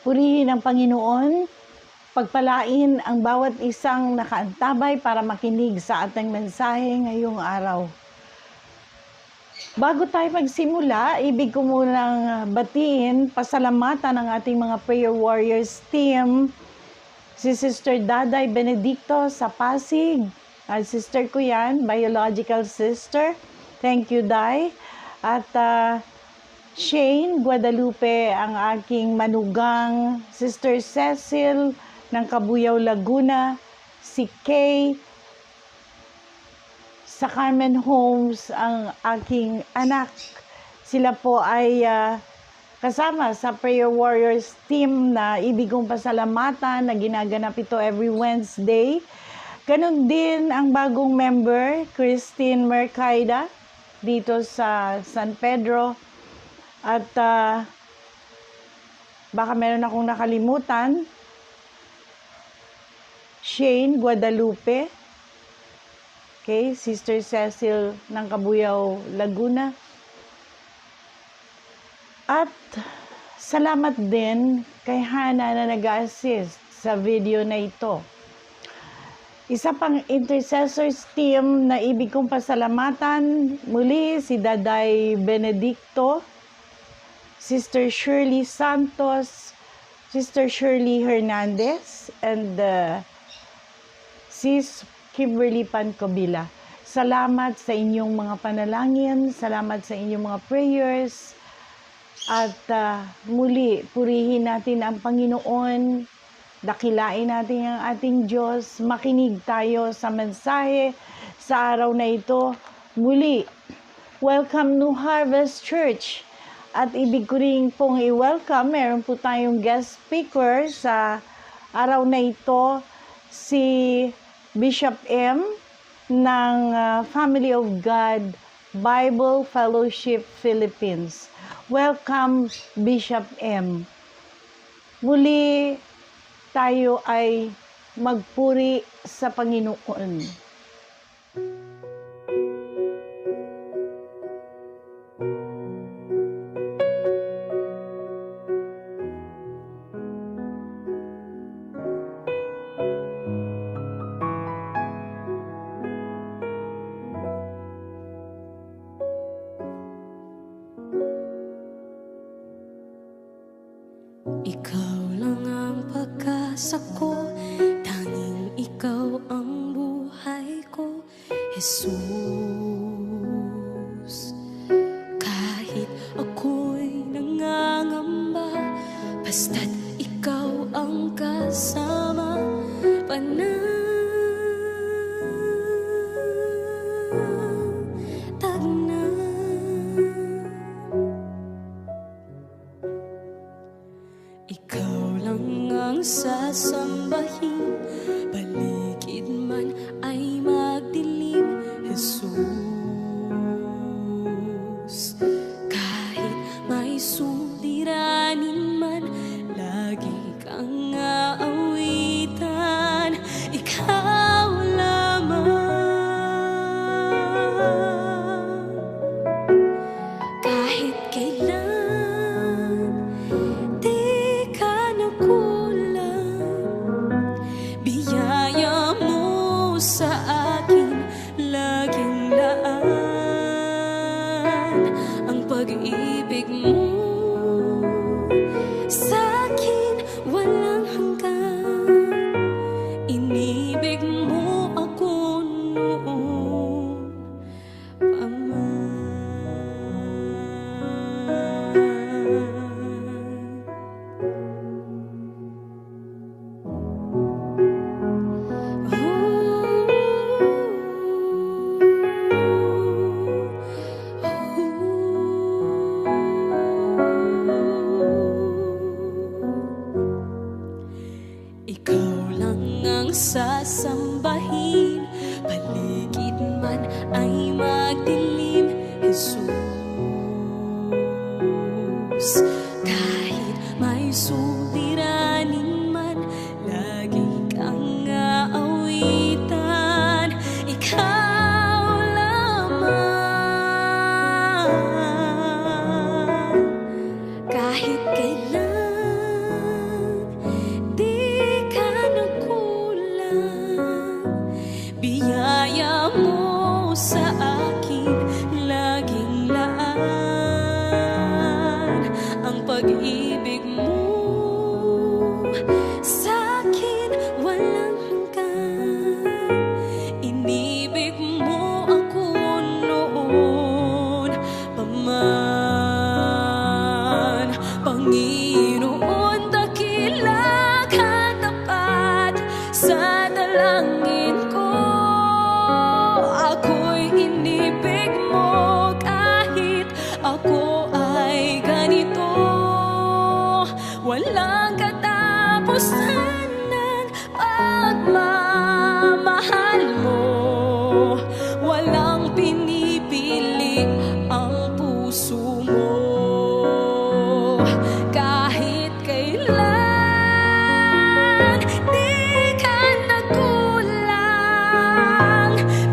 Purihin ang Panginoon, pagpalain ang bawat isang nakaantabay para makinig sa ating mensahe ngayong araw. Bago tayo magsimula, ibig ko munang batiin, pasalamatan ang ating mga prayer warriors team, si Sister Daday Benedicto sa Pasig, sister ko yan, biological sister. Thank you, Day. At Shane Guadalupe, ang aking manugang, Sister Cecil ng Cabuyao, Laguna, si Kay sa Carmen Homes, ang aking anak. Sila po ay kasama sa Prayer Warriors team na ibig kong pasalamatan na ginaganap ito every Wednesday. Ganon din ang bagong member, Christine Mercaida, dito sa San Pedro. At baka meron akong nakalimutan, Shane Guadalupe, okay, Sister Cecil ng Cabuyao, Laguna. At salamat din kay Hana na nag-assist sa video na ito. Isa pang intercessors team na ibig kong pasalamatan muli, si Daday Benedicto, Sister Shirley Santos, Sister Shirley Hernandez, and Sis Kimberly Pancobila. Salamat sa inyong mga panalangin, salamat sa inyong mga prayers, at muli, purihin natin ang Panginoon, dakilain natin ang ating Diyos, makinig tayo sa mensahe sa araw na ito. Muli, welcome New Harvest Church. At ibig ko rin pong i-welcome, meron po tayong guest speaker sa araw na ito, si Bishop M ng Family of God Bible Fellowship Philippines. Welcome, Bishop M. Muli tayo ay magpuri sa Panginoon. Ikaw lang ang pag-asa ko, tanging ikaw ang buhay ko, Jesus. Kahit ako'y nangangamba, basta't ikaw ang kasama, panatag na. Ikaw lang ang sasambahin, paligid man ay magdilim, Jesus. Kahit may suliranin man, lagi kang aawitan, ikaw lamang. Kahit kailan di ka nakulang, biyaya mo sa akin laging laan. Ang pag-ibig mo sa akin walang hanggan. Inibig mo ako noon pa man. Ikaw lang ang sasambahin, paligid man ay magdilim, Jesus. Kahit may suliranin man, lagi kang aawitan, ikaw lamang. Kahit kailan walang katapusan ng pagmamahal mo. Walang pinipili ang puso mo. Kahit kailan di ka nagkulang,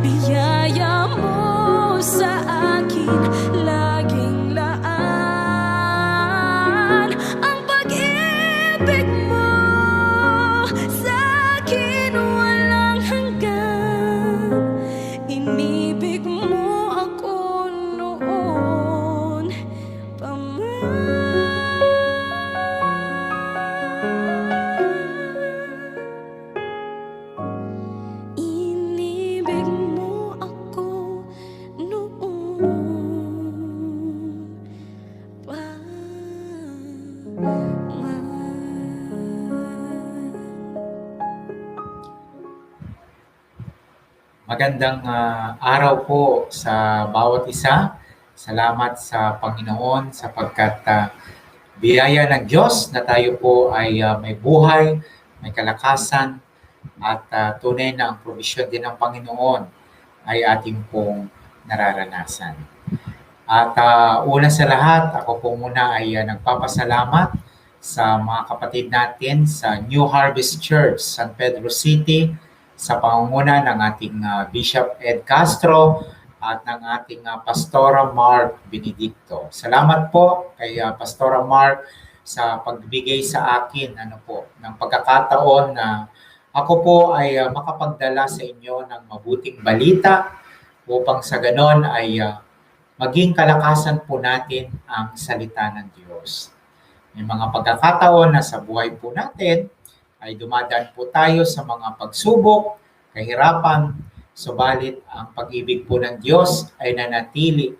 biyaya mo sa akin laging laan. Ang pag-ibig mo sa akin walang hanggan. Inibig mo ako noon pa man. Inibig mo ako noon pa man. Magandang araw po sa bawat isa. Salamat sa Panginoon sapagkat biyaya ng Diyos na tayo po ay may buhay, may kalakasan at tunay na ang provision din ng Panginoon ay ating pong nararanasan. At una sa lahat, ako po muna ay nagpapasalamat sa mga kapatid natin sa New Harvest Church, San Pedro City, sa pangunguna ng ating Bishop Ed Castro at ng ating Pastora Mark Benedicto. Salamat po kay Pastora Mark sa pagbigay sa akin ng pagkakataon na ako po ay makapagdala sa inyo ng mabuting balita upang sa ganon ay maging kalakasan po natin ang salita ng Diyos. May mga pagkakataon na sa buhay po natin ay dumadaan po tayo sa mga pagsubok, kahirapan, subalit ang pag-ibig po ng Diyos ay nanatili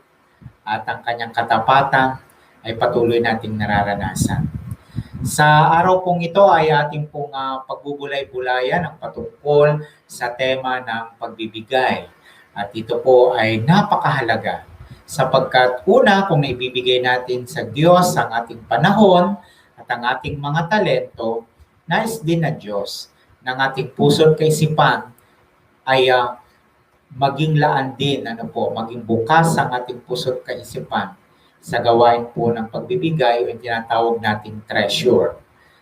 at ang kanyang katapatan ay patuloy nating nararanasan. Sa araw pong ito ay ating pong pagbubulay-bulayan ang patungkol sa tema ng pagbibigay. At ito po ay napakahalaga sapagkat una, kung naibibigay natin sa Diyos ang ating panahon at ang ating mga talento, nais din na Diyos ng ating puso't kaisipan ay maging laan din, maging bukas ang ating puso't kaisipan sa gawain po ng pagbibigay o yung tinatawag nating treasure.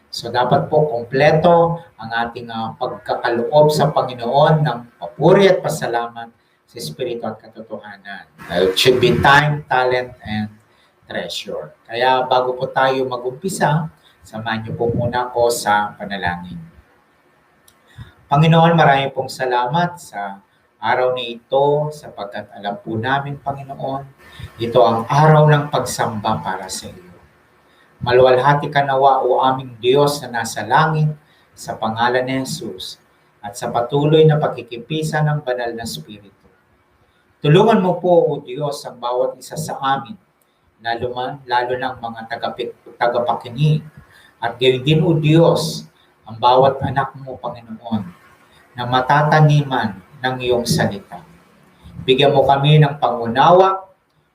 So dapat po kompleto ang ating pagkakaloob sa Panginoon ng papuri at pasalamat sa Espiritu at katotohanan. It should be time, talent, and treasure. Kaya bago po tayo mag-umpisa, samahan niyo po muna ako sa panalangin. Panginoon, marami pong salamat sa araw na ito sapagkat alam po namin, Panginoon, ito ang araw ng pagsamba para sa iyo. Maluwalhati ka nawa, o aming Diyos na nasa langit, sa pangalan ni Jesus at sa patuloy na pagkikipisa ng banal na Espiritu. Tulungan mo po, O Diyos, ang bawat isa sa amin, lalo na ang mga tagapakinig. At gayon din, O Diyos, ang bawat anak mo, Panginoon, na matataniman ng iyong salita. Bigyan mo kami ng pangunawa,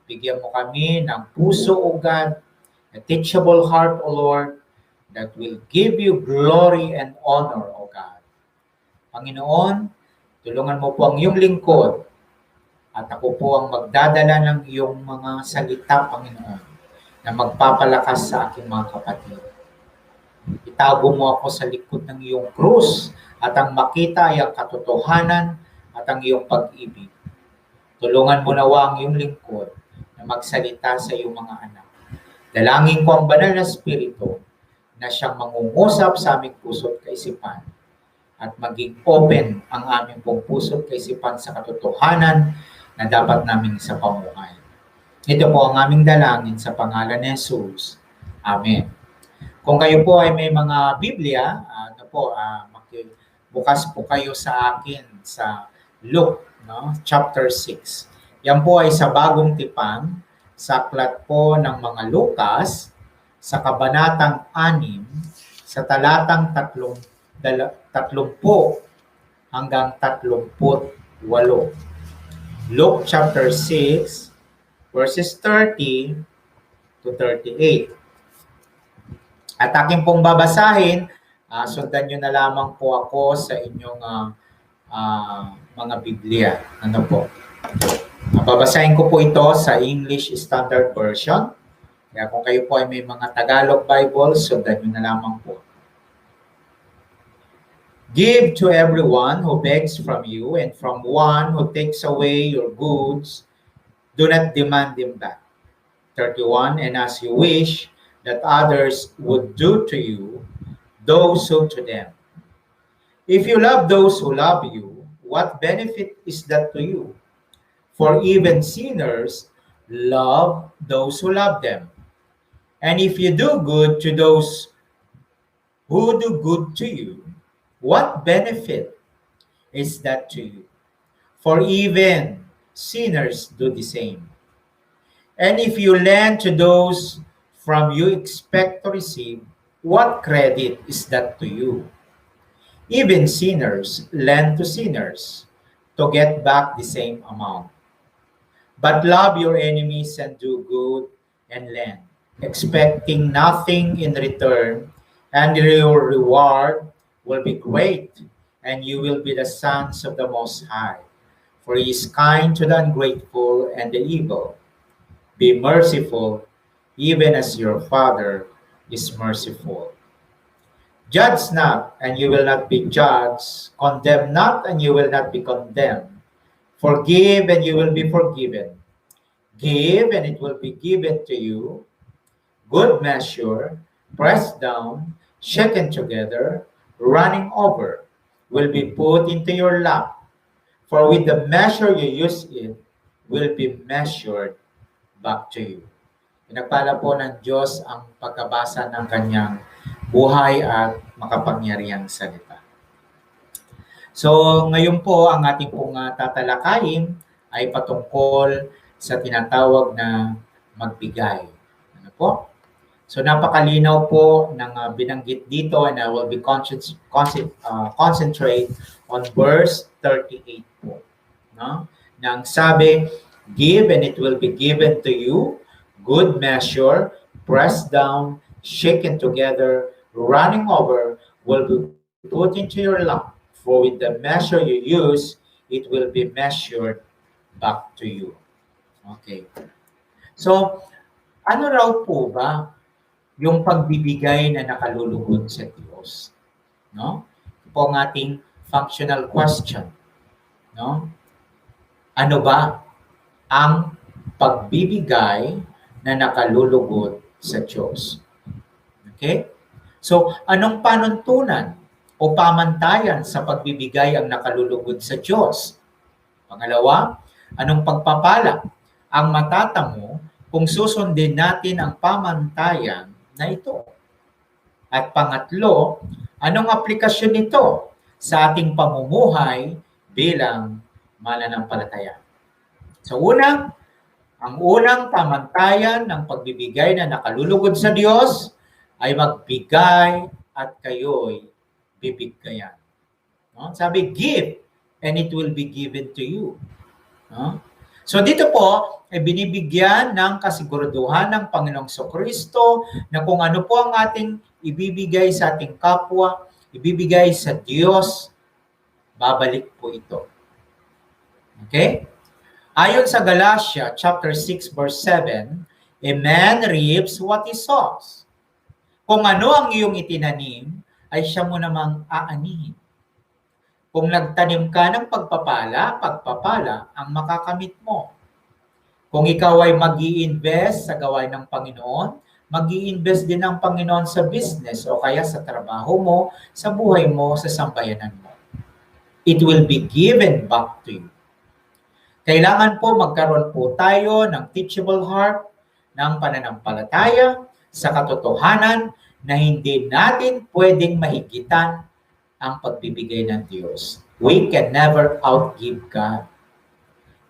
bigyan mo kami ng puso, O God, a teachable heart, O Lord, that will give you glory and honor, O God. Panginoon, tulungan mo po ang iyong lingkod at ako po ang magdadala ng iyong mga salita, Panginoon, na magpapalakas sa aking mga kapatid. Itago mo ako sa likod ng iyong krus at ang makita ay ang katotohanan at ang iyong pag-ibig. Tulungan mo nawa ang iyong lingkod na magsalita sa iyong mga anak. Dalangin ko ang banal na Espiritu na siyang mangungusap sa aming puso't kaisipan at maging open ang aming pong puso't kaisipan sa katotohanan na dapat namin sa pamuhay. Ito po ang aming dalangin sa pangalan ni Jesus. Amen. Kung kayo po ay may mga Biblia, bukas po kayo sa akin sa Luke, chapter 6. Yan po ay sa bagong tipan, sa aklat po ng mga Lucas, sa kabanatang 6, sa talatang 30 hanggang 38. Luke chapter 6, verses 30 to 38. At aking pong babasahin, sundan nyo na lamang po ako sa inyong mga Biblia. Ano po? Babasahin ko po ito sa English Standard Version. Kaya kung kayo po ay may mga Tagalog Bible, sundan nyo na lamang po. Give to everyone who begs from you, and from one who takes away your goods, do not demand them back. 31, and as you wish that others would do to you, do so to them. If you love those who love you, what benefit is that to you? For even sinners love those who love them. And if you do good to those who do good to you, what benefit is that to you? For even sinners do the same. And if you lend to those from you expect to receive, what credit is that to you? Even sinners lend to sinners to get back the same amount. But love your enemies and do good and lend, expecting nothing in return, and your reward will be great, and you will be the sons of the Most High. For he is kind to the ungrateful and the evil. Be merciful, even as your Father is merciful. Judge not, and you will not be judged. Condemn not, and you will not be condemned. Forgive, and you will be forgiven. Give, and it will be given to you. Good measure, pressed down, shaken together, running over, will be put into your lap. For with the measure you use it, will be measured back to you. Pinagpala po ng Diyos ang pagkabasa ng kanyang buhay at makapangyarihang salita. So ngayon po ang ating pong tatalakayin ay patungkol sa tinatawag na magbigay. Ano po? So napakalinaw po ng binanggit dito, and I will be concentrate on verse 38 po. No? Nang sabi, give and it will be given to you, good measure, pressed down, shaken together, running over, will be put into your lap. For with the measure you use, it will be measured back to you. Okay. So, ano raw po ba yung pagbibigay na nakalulugod sa Diyos? No? Ito po ang ating functional question. No? Ano ba ang pagbibigay na nakalulugod sa Diyos? Okay? So, anong panuntunan o pamantayan sa pagbibigay ang nakalulugod sa Diyos? Pangalawa, anong pagpapala ang matatamo kung susundin natin ang pamantayan na ito? At pangatlo, anong aplikasyon nito sa ating pamumuhay bilang mananampalataya? So ang unang pamantayan ng pagbibigay na nakalulugod sa Diyos ay magbigay at kayo'y bibigkayan. No? Sabi, give and it will be given to you. No? So dito po, ay binibigyan ng kasiguraduhan ng Panginoong Kristo na kung ano po ang ating ibibigay sa ating kapwa, ibibigay sa Diyos, babalik po ito. Okay? Ayon sa Galatia chapter 6 verse 7, a man reaps what he sows. Kung ano ang iyong itinanim, ay siya mo namang aanihin. Kung nagtanim ka ng pagpapala, pagpapala ang makakamit mo. Kung ikaw ay mag-i-invest sa gawain ng Panginoon, mag-i-invest din ng Panginoon sa business o kaya sa trabaho mo, sa buhay mo, sa sambayanan mo. It will be given back to you. Kailangan po magkaroon po tayo ng teachable heart, ng pananampalataya, sa katotohanan na hindi natin pwedeng mahigitan ang pagbibigay ng Diyos. We can never outgive God.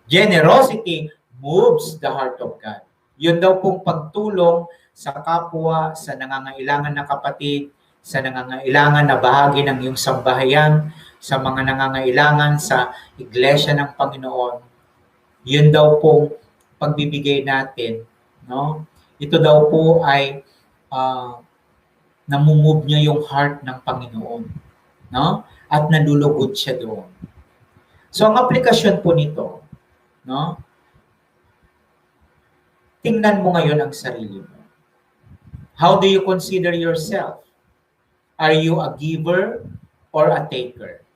Generosity moves the heart of God. Yun daw pong pagtulong sa kapwa, sa nangangailangan na kapatid, sa nangangailangan na bahagi ng iyong sambahayan, sa mga nangangailangan sa iglesia ng Panginoon. Yun daw pong pagbibigay natin. No? Ito daw po ay namumove niya yung heart ng Panginoon. No? At nalulugod siya doon. So, ang aplikasyon po nito, no? Tingnan mo ngayon ang sarili mo. How do you consider yourself? Are you a giver or a taker?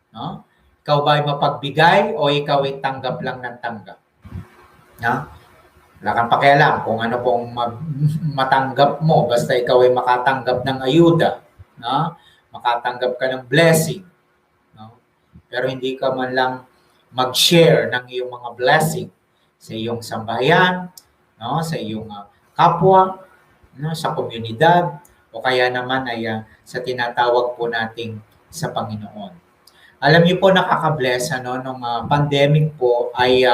No? Ikaw ba ay mapagbigay o ikaw ay tanggap lang ng tanggap? No? Wala kang pakialam kung ano pong matanggap mo. Basta ikaw ay makatanggap ng ayuda. No? Makatanggap ka ng blessing. No? Pero hindi ka man lang mag-share ng iyong mga blessing sa iyong sambahayan, no? Sa iyong kapwa, no? Sa komunidad, o kaya naman ay sa tinatawag po nating sa Panginoon. Alam niyo po, nakaka-bless, nung pandemic po ay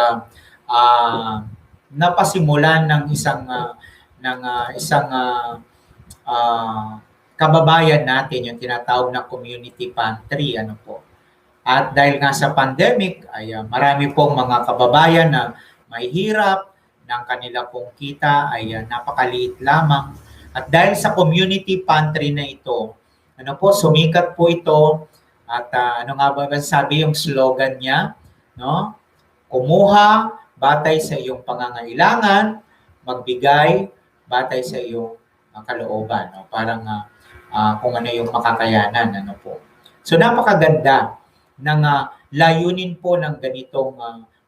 napasimulan ng isang kababayan natin, yung tinatawag na community pantry, At dahil nga sa pandemic ay marami pong mga kababayan na may hirap, ng kanila pong kita ay napakaliit lamang. At dahil sa community pantry na ito, sumikat po ito. At ano nga ba sabi yung slogan niya, no? Kumuha batay sa iyong pangangailangan, magbigay batay sa iyong kalooban, no? Parang kung ano yung makakayanan, po. So napakaganda ng layunin po ng ganitong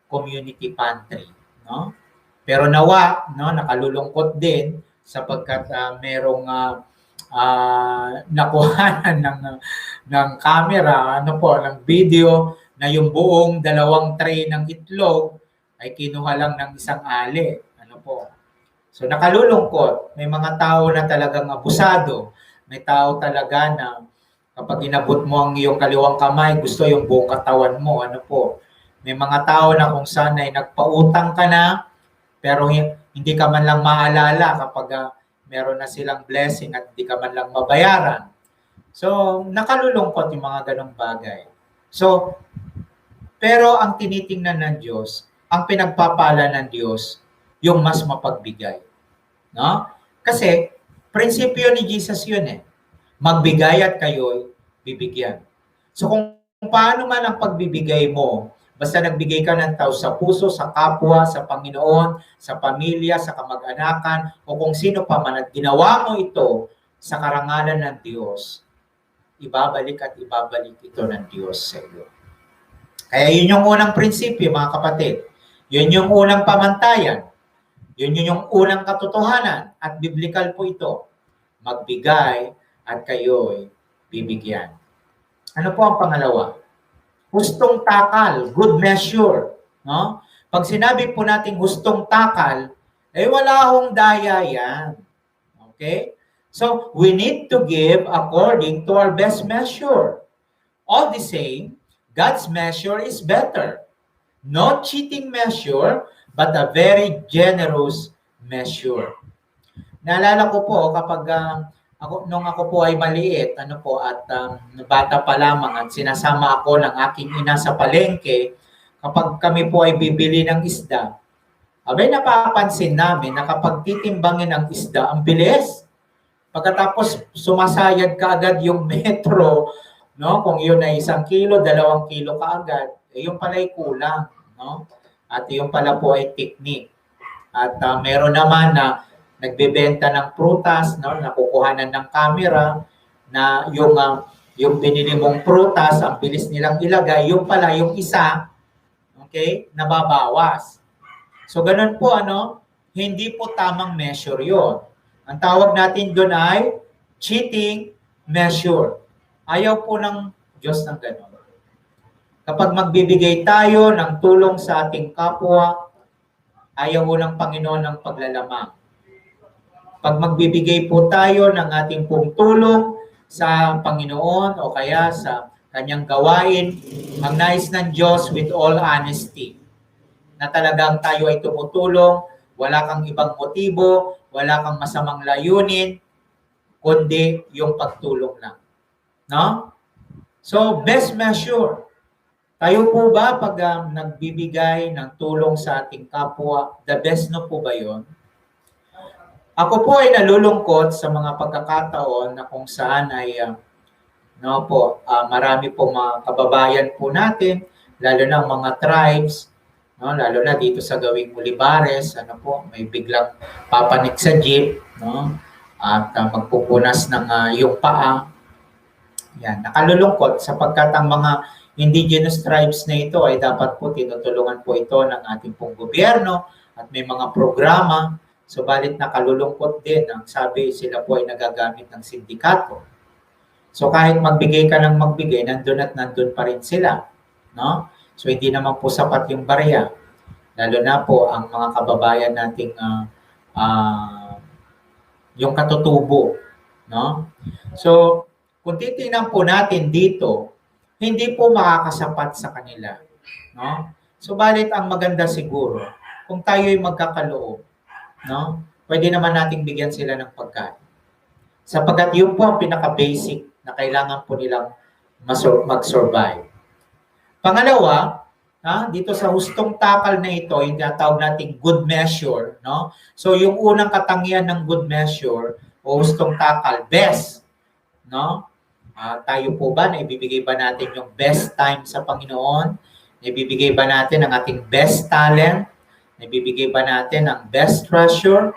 community pantry, no? Pero nawa, no, nakalulungkot din sapagkat merong nakuhanan ng camera, ng video na yung buong 2 tray ng itlog ay kinuha lang ng isang ali, So nakalulungkot, may mga tao na talagang abusado, may tao talaga na kapag inabot mo ang iyong kaliwang kamay, gusto yung buong katawan mo, May mga tao na kung saan ay nagpautang ka na, pero hindi ka man lang maalala kapag meron na silang blessing at hindi ka man lang mabayaran. So, nakalulungkot yung mga ganong bagay. So, pero ang tinitingnan ng Diyos, ang pinagpapala ng Diyos, yung mas mapagbigay. No? Kasi, prinsipyo ni Jesus yun Magbigay at kayo'y bibigyan. So, kung paano man ang pagbibigay mo, basta nagbigay ka ng tao sa puso, sa kapwa, sa Panginoon, sa pamilya, sa kamag-anakan, o kung sino pa man at ginawa mo ito sa karangalan ng Diyos, ibabalik at ibabalik ito ng Diyos sa iyo. Kaya yun yung unang prinsipyo, mga kapatid. Yun yung unang pamantayan. Yun yung unang katotohanan. At biblical po ito. Magbigay at kayo'y bibigyan. Ano po ang pangalawa? Hustong takal, good measure, no? Pag sinabi po nating hustong takal, wala hong daya yan. Okay? So, we need to give according to our best measure. All the same, God's measure is better. No cheating measure, but a very generous measure. Naalala ko po kapag nung ako po ay maliit, at bata pa lamang at sinasama ako ng aking ina sa palengke, kapag kami po ay bibili ng isda, napapansin namin na kapag titimbangin ang isda, ang bilis. Pagkatapos sumasayad ka agad yung metro, no? Kung yun ay 1 kilo, 2 kilo ka agad, yung pala ay kulang, no? At yung pala po ay technique. At meron naman na nagbebenta ng prutas, no, nakukuhanan ng camera na yung binili mong prutas, ang bilis nilang ilagay, yung pala yung isa, okay, nababawas. So ganun po, hindi po tamang measure yon. Ang tawag natin doon ay cheating measure. Ayaw po ng Diyos ng ganun. Kapag magbibigay tayo ng tulong sa ating kapwa, ayaw po ng Panginoon ng paglalamang. Pag magbibigay po tayo ng ating pong tulong sa Panginoon o kaya sa kanyang gawain, ang nais ng Diyos with all honesty, na talagang tayo ay tumutulong, wala kang ibang motibo, wala kang masamang layunin, kundi yung pagtulong lang. No? So, best measure. Tayo po ba pag nagbibigay ng tulong sa ating kapwa, the best po ba yon? Ako po ay nalulungkot sa mga pagkakataon na kung saan ay marami po mga kababayan po natin, lalo na ang mga tribes, no, lalo na dito sa gawing Olivares, may biglang papanik sa jeep, no, at magpupunas ng yung paa. Yan, nakalulungkot sapagkat ang mga indigenous tribes na ito ay dapat po tinutulungan po ito ng ating pong gobyerno at may mga programa. Subalit nakalulungkot din ang sabi sila po ay nagagamit ng sindikato. So kahit magbigay ka ng magbigay, nandun at nandun pa rin sila. No? So hindi naman po sapat yung barya. Lalo na po ang mga kababayan nating yung katutubo. No? So kung titingnan po natin dito, hindi po makakasapat sa kanila. No? Subalit ang maganda siguro, kung tayo ay magkakaloob, no? Pwede naman nating bigyan sila ng pagkain. Sapagkat yun po ang pinaka-basic na kailangan po nilang mag-survive. Pangalawa, dito sa hustong takal na ito, yung tinatawag nating good measure, no? So yung unang katangian ng good measure o hustong takal, best, no? Tayo po ba, naibibigay ba natin yung best time sa Panginoon? Naibibigay ba natin ang ating best talent? Naibibigay ba natin ang best treasure?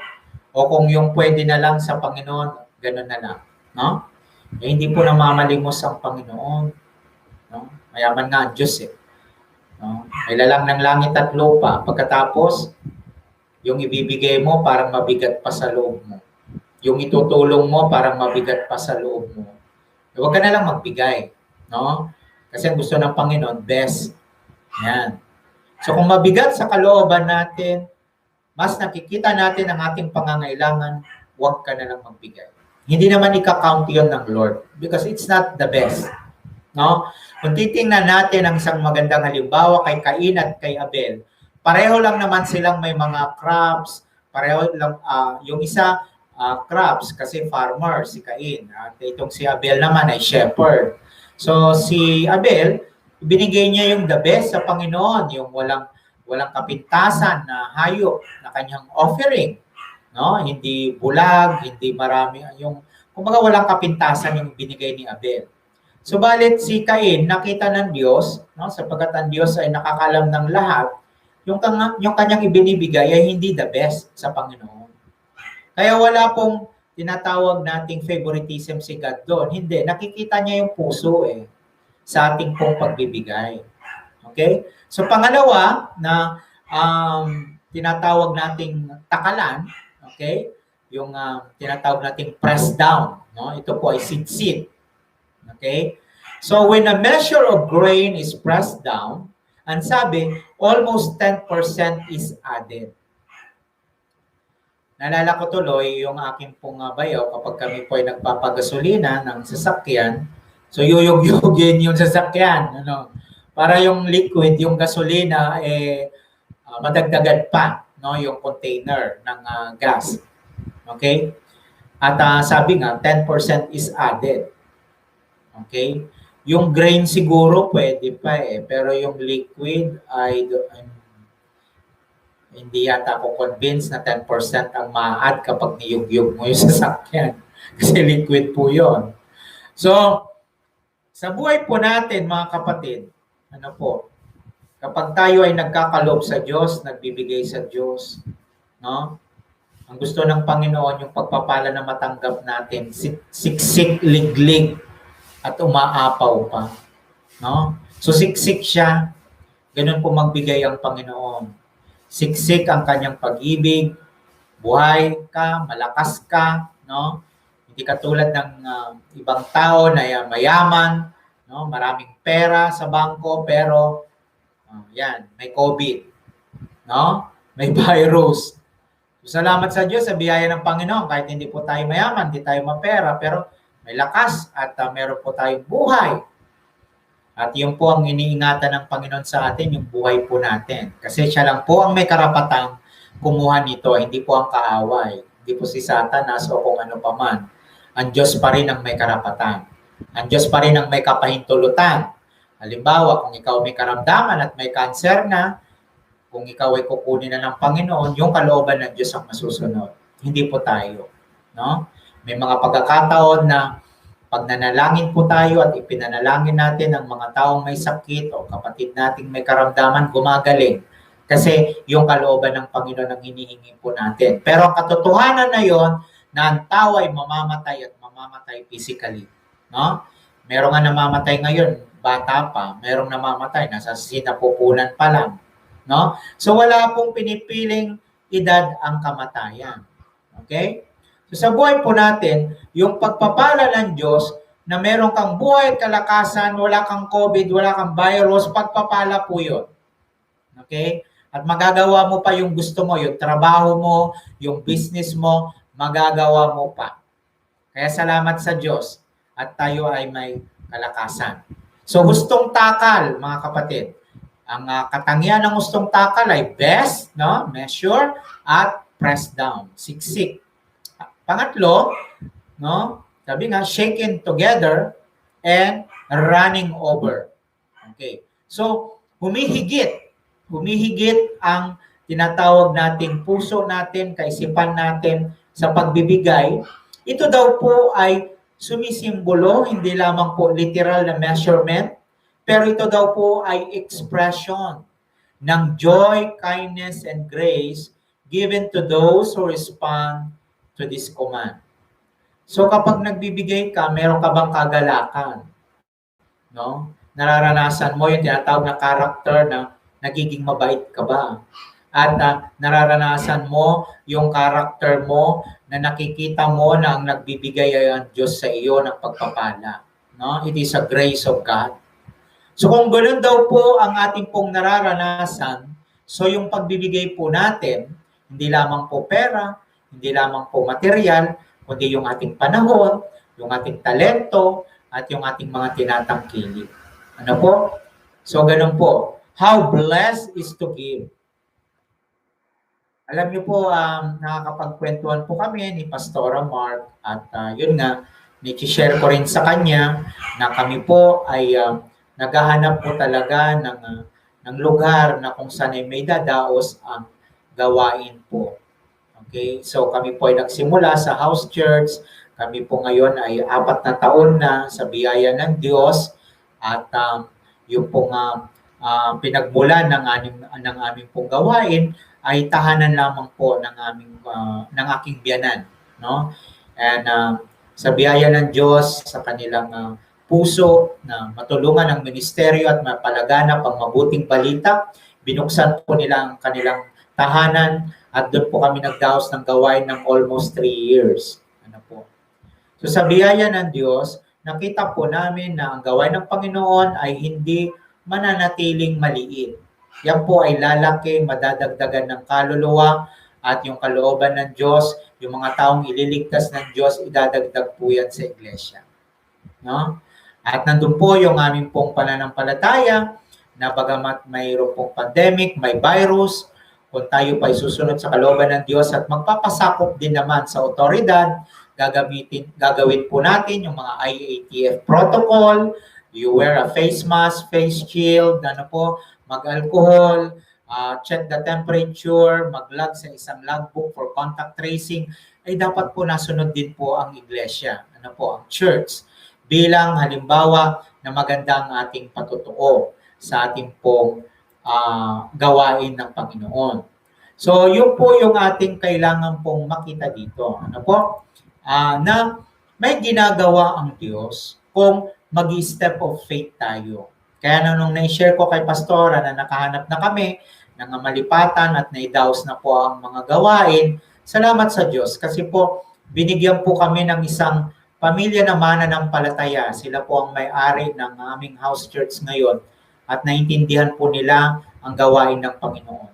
O kung yung pwede na lang sa Panginoon, ganun na lang. No? Hindi po namamalimos ang Panginoon. No? Mayaman nga ang Diyos eh. No? May lalang ng langit at lupa. Pagkatapos, yung ibibigay mo parang mabigat pa sa loob mo. Yung itutulong mo parang mabigat pa sa loob mo. Huwag ka na lang magbigay. No? Kasi ang gusto ng Panginoon, best. Yan. So kung mabigat sa kalooban natin, mas nakikita natin ang ating pangangailangan, huwag ka na lang magbigay. Hindi naman ika-count yun ng Lord because it's not the best. No? Kung titingnan natin ang isang magandang halimbawa kay Cain at kay Abel, pareho lang naman silang may mga crops, pareho lang, yung isa crops kasi farmer, si Cain. At itong si Abel naman ay shepherd. So si Abel, binigay niya yung the best sa Panginoon, yung walang kapintasan na hayop na kanyang offering. No? Hindi bulag, hindi marami. Kumbaga walang kapintasan yung binigay ni Abel. Subalit si Cain, nakita ng Diyos, no? Sapagkat ang Diyos ay nakakalam ng lahat, yung kanyang ibinibigay ay hindi the best sa Panginoon. Kaya wala pong tinatawag nating favoritism si God doon. Hindi, nakikita niya yung puso sa ating pong pagbibigay. Okay? So pangalawa na tinatawag nating takalan, okay? Yung tinatawag nating press down, no? Ito po ay sit-sit. Okay? So when a measure of grain is pressed down, ang sabi, almost 10% is added. Naalala ko tuloy yung aking pong bayaw kapag kami po ay nagpapagasolina ng sasakyan. So yuyog-yugin yung sasakyan, para yung liquid, yung gasolina madagdagan pa, no, yung container ng gas. Okay? At sabi nga 10% is added. Okay? Yung grain siguro pwede pa pero yung liquid ay hindi yata ako convinced na 10% ang ma-add kapag niyug-yug mo yung sasakyan. Kasi liquid po yon. So, sa buhay po natin, mga kapatid, kapag tayo ay nagkakaloob sa Diyos, nagbibigay sa Diyos, no? Ang gusto ng Panginoon, yung pagpapala na matanggap natin, siksik, liglig, at umaapaw pa. No? So siksik siya, ganun po magbigay ang Panginoon. Siksik ang kanyang pag-ibig, buhay ka, malakas ka, no? Hindi katulad ng ibang tao na mayaman, no? Maraming pera sa bangko, pero may COVID, no? May virus. So, salamat sa Diyos sa biyaya ng Panginoon, kahit hindi po tayo mayaman, hindi tayo mapera, pero may lakas at meron po tayong buhay. At yun po ang iniingatan ng Panginoon sa atin, yung buhay po natin. Kasi siya lang po ang may karapatang kumuha nito, hindi po ang kaaway. Hindi po si Satanas o kung ano paman. Ang Diyos pa rin ang may karapatan. Ang Diyos pa rin ang may kapahintulutan. Halimbawa, kung ikaw may karamdaman at may cancer na, kung ikaw ay kukunin na ng Panginoon, yung kalooban ng Diyos ang masusunod. hindi po tayo. No? May mga pagkakataon na pag nanalangin po tayo at ipinanalangin natin ang mga taong may sakit o kapatid nating may karamdaman, gumagaling. Kasi yung kalooban ng Panginoon ang hinihingi po natin. Pero ang katotohanan na yon na ang tao ay mamamatay at mamamatay physically. No? Meron nga namamatay ngayon, bata pa. Merong namamatay, nasa sinapupunan pa lang. No? So wala pong pinipiling edad ang kamatayan. Okay? So sa buhay po natin, yung pagpapala ng Diyos na meron kang buhay at kalakasan, wala kang COVID, wala kang virus, pagpapala po yun. Okay? At magagawa mo pa yung gusto mo, yung trabaho mo, yung business mo, magagawa mo pa. Kaya salamat sa Diyos at tayo ay may kalakasan. So hustong takal, mga kapatid. Ang katangian ng hustong takal ay best, no? Measure, at press down, siksik. Pangatlo, no? Sabi nga, shaken together and running over. Okay. So, humihigit ang tinatawag nating puso natin, kaisipan natin sa pagbibigay. Ito daw po ay sumisimbolo, hindi lamang po literal na measurement, pero ito daw po ay expression ng joy, kindness, and grace given to those who respond to this command. So kapag nagbibigay ka, meron ka bang kagalakan? No? Nararanasan mo yung tinatawag na character na nagiging mabait ka ba? At nararanasan mo yung character mo na nakikita mo na ang nagbibigay ay ang Diyos sa iyo ng pagpapala. No? It is a grace of God. So kung ganoon daw po ang ating pong nararanasan, so yung pagbibigay po natin, hindi lamang po pera, hindi lamang po material, kundi yung ating panahon, yung ating talento, at yung ating mga tinatangkilik. Ano po? So ganun po. How blessed is to give. Alam niyo po, nakakapagkwentuhan po kami ni Pastora Mark at yun nga, niki-share ko rin sa kanya na kami po ay naghahanap po talaga ng lugar na kung saan ay may dadaos ang gawain po. Okay? So kami po ay nagsimula sa house church. Kami po ngayon ay 4 na taon na sa biyaya ng Diyos at yung pong pinagmulan ng aming pong gawain ay tahanan lamang po ng aking biyanan, no? And sa biyaya ng Diyos sa kanilang puso na matulungan ang ministeryo at mapalaganap ang mabuting balita, binuksan po nila ang kanilang tahanan at doon po kami nagdaos ng gawain ng almost 3 years. Ano po? So sa biyaya ng Diyos, nakita po namin na ang gawain ng Panginoon ay hindi mananatiling maliit. Yan po ay lalaki, madadagdagan ng kaluluwa at yung kalooban ng Diyos, yung mga taong ililigtas ng Diyos, idadagdag po yan sa iglesia. No? At nandun po yung aming pong pananampalataya na bagamat mayroon pong pandemic, may virus, kung tayo pa susunod sa kalooban ng Diyos at magpapasakop din naman sa otoridad, gagawin po natin yung mga IATF protocol, you wear a face mask, face shield, ano po, mag-alcohol, check the temperature, mag-log sa isang logbook for contact tracing, ay dapat po nasunod din po ang iglesia, ano po, ang church, bilang halimbawa na maganda ang ating patutuo sa ating pong gawain ng Panginoon. So, yun po yung ating kailangan pong makita dito. Ano po? Na may ginagawa ang Diyos kung mag-step of faith tayo. Kaya nung na-share ko kay Pastora na nakahanap na kami ng malipatan at naidaos na po ang mga gawain, salamat sa Diyos. Kasi po, binigyan po kami ng isang pamilya na mananampalataya. Sila po ang may-ari ng aming house church ngayon at naintindihan po nila ang gawain ng Panginoon.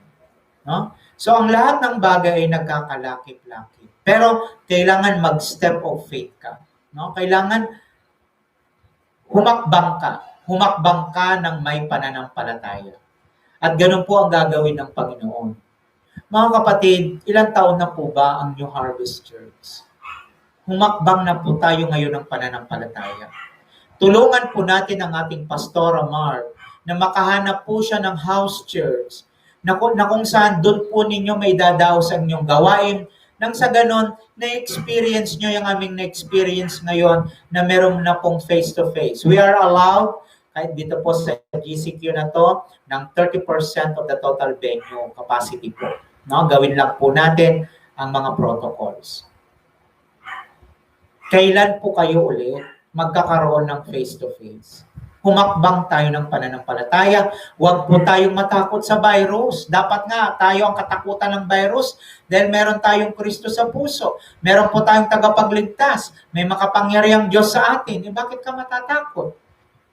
No? So, ang lahat ng bagay ay nagkakalakip-lakip. Pero, kailangan mag-step of faith ka. No? Kailangan humakbang ka ng may pananampalataya. At ganun po ang gagawin ng Panginoon. Mga kapatid, ilang taon na po ba ang New Harvest Church? Humakbang na po tayo ngayon ng pananampalataya. Tulungan po natin ang ating Pastora Mark na makahanap po siya ng house church na kung saan doon po ninyo may dadao sa inyong gawain Nang sa ganon, na-experience nyo yung aming na-experience ngayon na meron na pong face-to-face. We are allowed, kahit dito po sa GCQ na to, ng 30% of the total venue capacity po. No? Gawin lang po natin ang mga protocols. Kailan po kayo ulit magkakaroon ng face-to-face? Humakbang tayo ng pananampalataya. Huwag po tayong matakot sa virus. Dapat nga tayo ang katakutan ng virus dahil meron tayong Kristo sa puso. Meron po tayong tagapagligtas. May makapangyarihang Diyos sa atin. Bakit ka matatakot?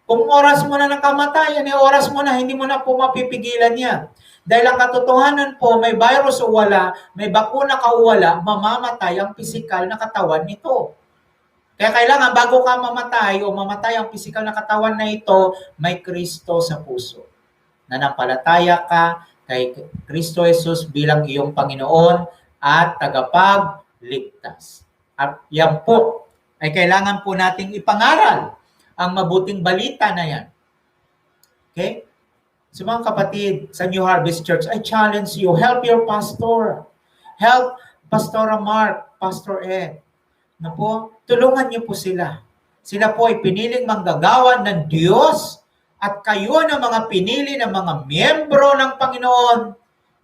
Kung oras mo na ng kamatayan, oras mo na, hindi mo na po mapipigilan yan. Dahil ang katotohanan po, may virus o wala, may bakuna ka o wala, mamamatay ang pisikal na katawan nito. Kaya kailangan bago ka mamatay o mamatay ang pisikal na katawan na ito, may Kristo sa puso. Nanampalataya ka kay Kristo Jesus bilang iyong Panginoon at tagapagligtas. At yan po ay kailangan po nating ipangaral ang mabuting balita na yan. Okay? So mga kapatid, sa New Harvest Church, I challenge you, help your pastor. Help Pastor Mark, Pastor Ed. Na po, tulungan niyo po sila. Sila po ay piniling manggagawa ng Diyos at kayo na mga pinili ng mga miyembro ng Panginoon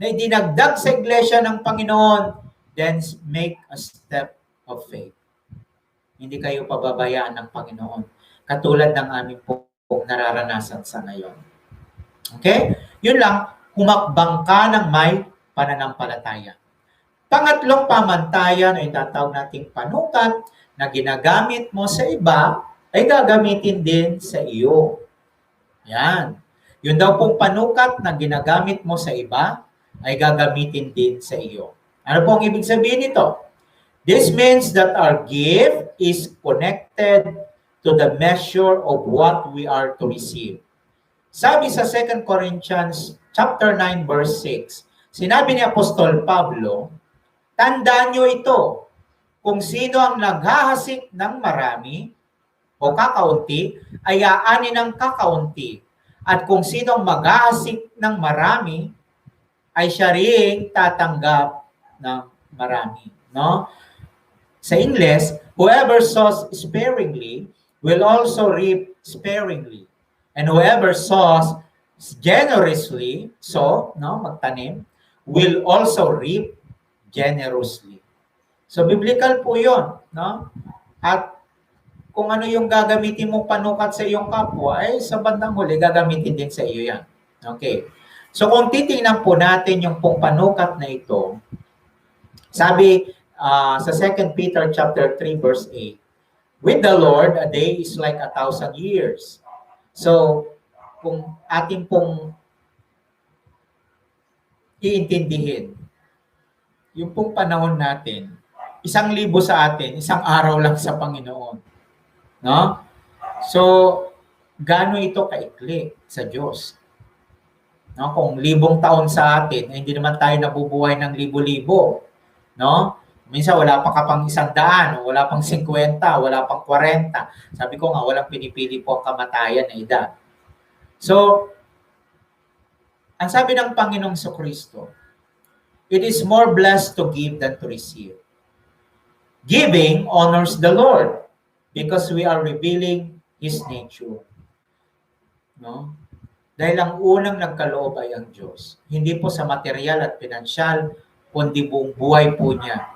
na idinagdag sa iglesia ng Panginoon, then make a step of faith. Hindi kayo pababayaan ng Panginoon. Katulad ng aming po nararanasan sa ngayon. Okay? Yun lang, humakbang ka ng may pananampalataya. Pangatlong pamantayan ay tatawag nating panukat na ginagamit mo sa iba ay gagamitin din sa iyo. Yan. Yun daw pong panukat na ginagamit mo sa iba ay gagamitin din sa iyo. Ano pong ibig sabihin nito? This means that our gift is connected to the measure of what we are to receive. Sabi sa 2 Corinthians chapter 9 verse 6, sinabi ni Apostol Pablo, tandaan nyo ito, kung sino ang naghahasik ng marami o kakaunti, ay aanin ng kakaunti. At kung sino ang maghahasik ng marami, ay siya rin tatanggap ng marami. No? Sa English, whoever sows sparingly will also reap sparingly. And whoever sows generously, magtanim, will also reap generously. So, biblical po yun. No? At kung ano yung gagamitin mong panukat sa iyong kapwa, ay sa bandang huli, gagamitin din sa iyo yan. Okay. So, kung titingnan po natin yung pong panukat na ito, sabi sa 2 Peter chapter 3 verse 8, with the Lord, a day is like 1,000 years. So, kung ating pong iintindihin, yung pong panahon natin, 1,000 sa atin, 1 araw lang sa Panginoon. No? So, gaano ito kaikli sa Diyos? No? Kung 1,000 taon sa atin, hindi naman tayo nabubuhay ng libo-libo. No? Minsan wala pa ka pang 100, wala pang 50, wala pang 40. Sabi ko nga, walang pinipili po ang kamatayan na edad. So, ang sabi ng Panginoong Kristo, it is more blessed to give than to receive. Giving honors the Lord because we are revealing His nature. No? Dahil ang unang nagkaloob ay ang Diyos. Hindi po sa material at pinansyal, kundi buong buhay po niya.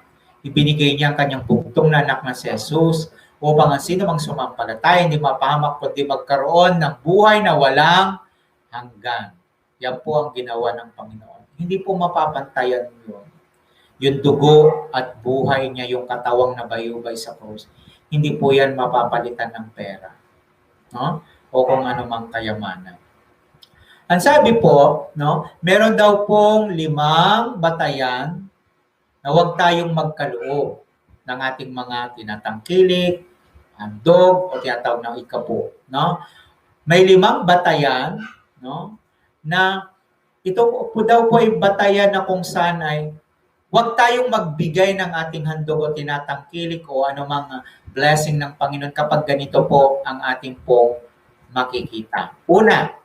Ibinigay niya ang kanyang bugtong na anak na si Jesus upang ang sino mang sumampalataya hindi mapahamak kundi magkaroon ng buhay na walang hanggan. Yan po ang ginawa ng Panginoon. Hindi po mapapantayan yun. Yung dugo at buhay niya, yung katawang nabayubay sa krus, hindi po yan mapapalitan ng pera. No? O kung ano mang kayamanan. Ang sabi po, no, meron daw pong 5 batayan na huwag tayong magkaloob ng ating mga tinatangkilik, handog, o tinatawag ng ikapo. No? May 5 batayan, no, na ito po daw po ay batayan na kung saan ay huwag tayong magbigay ng ating handog o tinatangkilik o anumang blessing ng Panginoon kapag ganito po ang ating pong makikita. Una,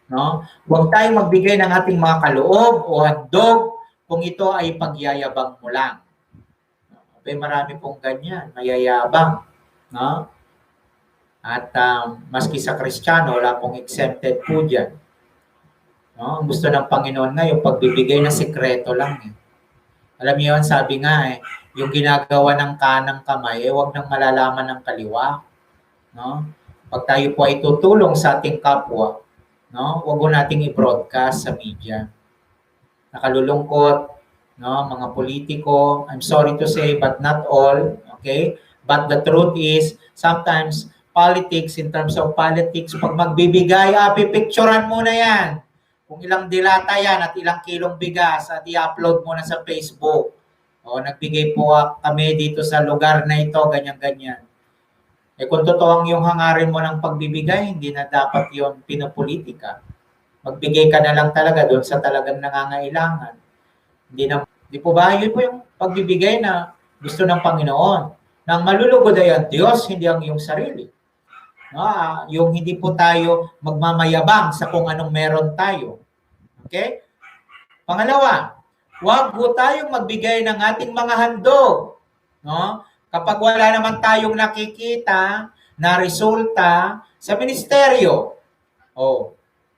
no, huwag tayong magbigay ng ating mga kaloob o handog kung ito ay pagyayabang mo lang. May marami pong ganyan, mayayabang. No? At maski sa Kristiyano, wala pong exempted po dyan. No? Ang gusto ng Panginoon nga, yung pagbibigay na sikreto lang. Eh. Alam niyo yun, sabi nga yung ginagawa ng kanang kamay, huwag nang malalaman ng kaliwa. No? Pag tayo po ay tutulong sa ating kapwa, no? Huwag mo nating i-broadcast sa media. Nakalulungkot, no? Mga politiko, I'm sorry to say, but not all, okay? But the truth is, sometimes politics, in terms of politics, pag magbibigay, pipicturean mo na yan. Kung ilang dilata yan at ilang kilong bigas at i-upload mo na sa Facebook. O, nagbigay po kami dito sa lugar na ito, ganyan-ganyan. Eh kung totoong yung hangarin mo ng pagbibigay, hindi na dapat yon pinopolitika. Magbigay ka na lang talaga doon sa talagang nangangailangan. Di po ba? Yun po yung pagbibigay na gusto ng Panginoon. Nang malulugod ay ang Diyos, hindi ang iyong sarili. No? Yung hindi po tayo magmamayabang sa kung anong meron tayo. Okay? Pangalawa, huwag po tayong magbigay ng ating mga handog. No? Kapag wala naman tayong nakikita na resulta sa ministeryo.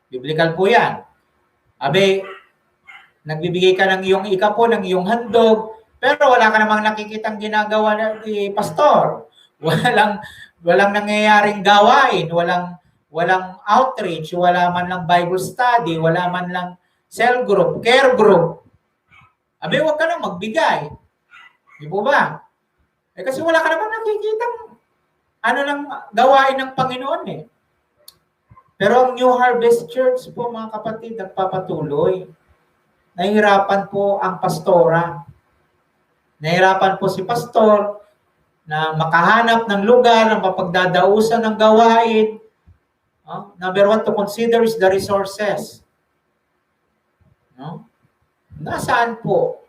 Biblical po yan. Abe, nagbibigay ka ng iyong ikapo, ng iyong handog, pero wala ka namang nakikitang ginagawa ni pastor. Walang nangyayaring gawain, walang outreach, wala man lang Bible study, wala man lang cell group, care group. Abe, huwag ka nang magbigay. Di po ba? Kasi wala ka naman nakikitang lang gawain ng Panginoon eh. Pero ang New Harvest Church po mga kapatid, nagpapatuloy. Nahihirapan po ang pastora. Nahihirapan po si pastor na makahanap ng lugar ng mapagdadausan ng gawain. Number one to consider is the resources. No? Nasaan po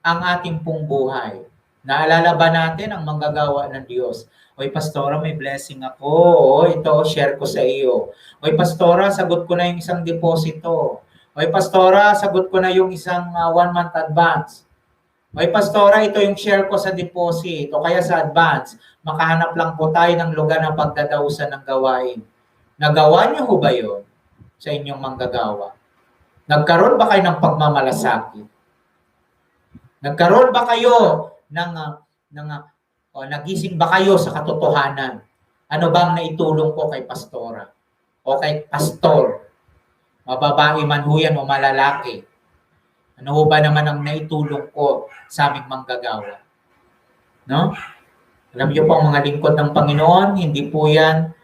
ang ating pong buhay? Naalala ba natin ang manggagawa ng Diyos? Oy, pastora, may blessing ako. Ito, share ko sa iyo. Oy, pastora, sagot ko na yung isang deposito. Oy, pastora, sagot ko na yung isang 1 month advance. Oy, pastora, ito yung share ko sa deposit o kaya sa advance. Makahanap lang po tayo ng lugar ng pagdadausan ng gawain. Nagawa niyo ho ba yun sa inyong manggagawa? Nagkaroon ba kayo ng pagmamalasakit? Nagkaroon ba kayo nagising ba kayo sa katotohanan? Ano bang naitulong ko kay pastora? O kay pastor? Mababae man ho yan o malalaki? Ano ho ba naman ang naitulong ko sa aming manggagawa? No? Alam niyo po ang mga lingkod ng Panginoon, hindi po yan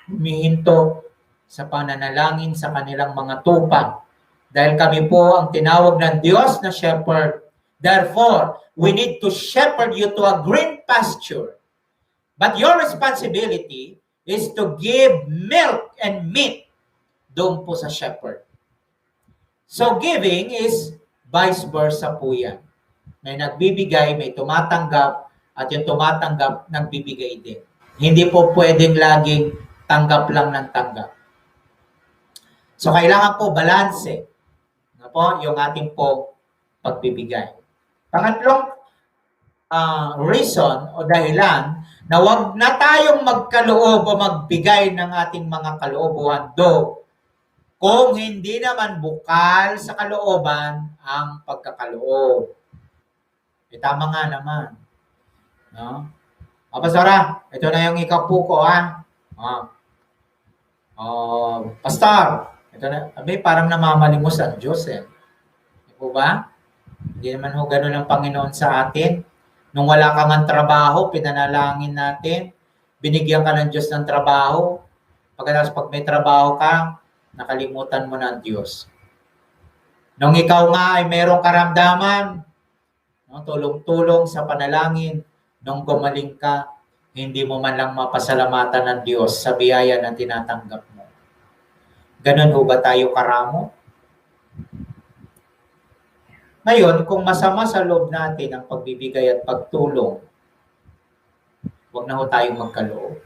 humihinto sa pananalangin sa kanilang mga tupa. Dahil kami po ang tinawag ng Diyos na shepherd. Therefore, we need to shepherd you to a green pasture. But your responsibility is to give milk and meat doon po sa shepherd. So giving is vice versa po yan. May nagbibigay, may tumatanggap, at yung tumatanggap, nagbibigay din. Hindi po pwedeng laging tanggap lang ng tanggap. So kailangan po balanse na po yung ating po pagbibigay. Pangatlong reason o dahilan na wag na tayong magkaloob o magbigay ng ating mga kaloob o handog kung hindi naman bukal sa kalooban ang pagkakaloob. Tama nga naman. No? Pastora, ito na yung ikapu ko pastor, ito na, parang namamalimos ang Diyos eh. Di po ba? Hindi naman ho ganun ang Panginoon sa atin. Nung wala kang ang trabaho, pinanalangin natin. Binigyan ka ng Diyos ng trabaho. Pagkatapos pag may trabaho ka, nakalimutan mo na ang Diyos. Nung ikaw nga ay mayroong karamdaman, tulong-tulong sa panalangin, nung gumaling ka, hindi mo man lang mapasalamatan ng Diyos sa biyaya na tinatanggap mo. Ganun ho ba tayo karamo? Ngayon, kung masama sa loob natin ang pagbibigay at pagtulong, huwag na ho tayong magkaloob.